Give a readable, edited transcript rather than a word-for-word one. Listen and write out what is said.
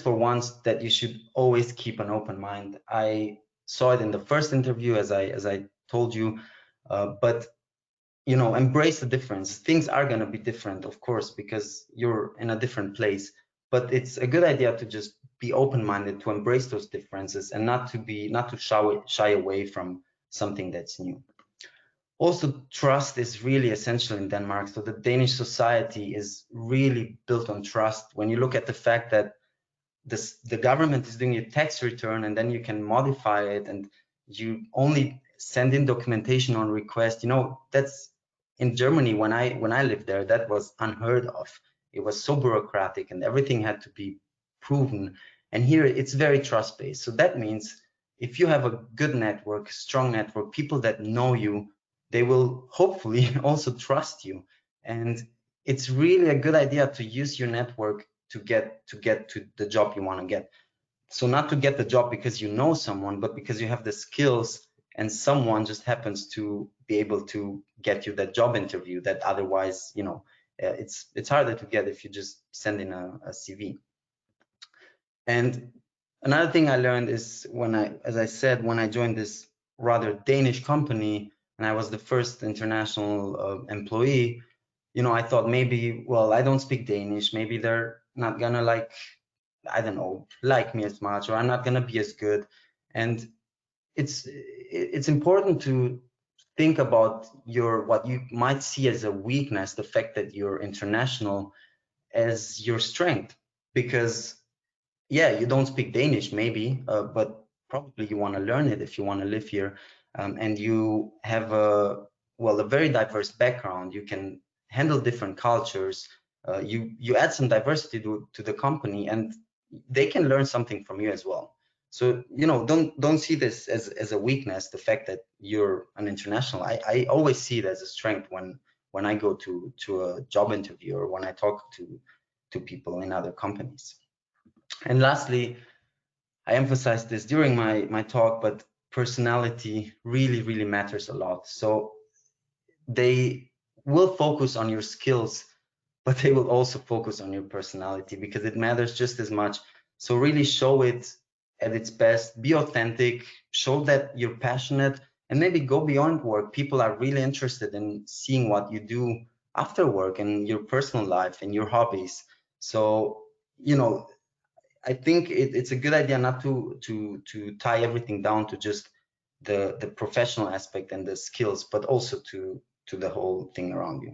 for once that you should always keep an open mind. I saw it in the first interview, as I told you, but you know, embrace the difference. Things are going to be different, of course, because you're in a different place, but it's a good idea to just be open-minded, to embrace those differences, and not to shy away from something that's new. Also, trust is really essential in Denmark. So the Danish society is really built on trust. When you look at the fact that the government is doing a tax return, and then you can modify it, and you only send in documentation on request, you know, that's in Germany, when I lived there, that was unheard of. It was so bureaucratic and everything had to be proven. And here it's very trust-based. So that means if you have a good network, strong network, people that know you, they will hopefully also trust you. And it's really a good idea to use your network to get to the job you want to get. So not to get the job because you know someone, but because you have the skills and someone just happens to be able to get you that job interview that otherwise, you know, it's harder to get if you just send in a CV. And another thing I learned is as I said, when I joined this rather Danish company and I was the first international employee, you know, I thought maybe, well, I don't speak Danish. Maybe they're not gonna I don't know, like me as much, or I'm not gonna be as good. And it's important to think about what you might see as a weakness, the fact that you're international, as your strength. Because yeah, you don't speak Danish maybe, but probably you want to learn it if you want to live here, and you have a very diverse background. You can handle different cultures. You add some diversity to the company, and they can learn something from you as well. So you know, don't see this as a weakness, the fact that you're an international. I always see it as a strength when I go to a job interview or when I talk to people in other companies. And lastly, I emphasized this during my talk, but personality really matters a lot. So they will focus on your skills, but they will also focus on your personality because it matters just as much. So really show it at its best, be authentic, show that you're passionate, and maybe go beyond work. People are really interested in seeing what you do after work and your personal life and your hobbies. So, you know, I think it's a good idea not to tie everything down to just the professional aspect and the skills, but also to the whole thing around you.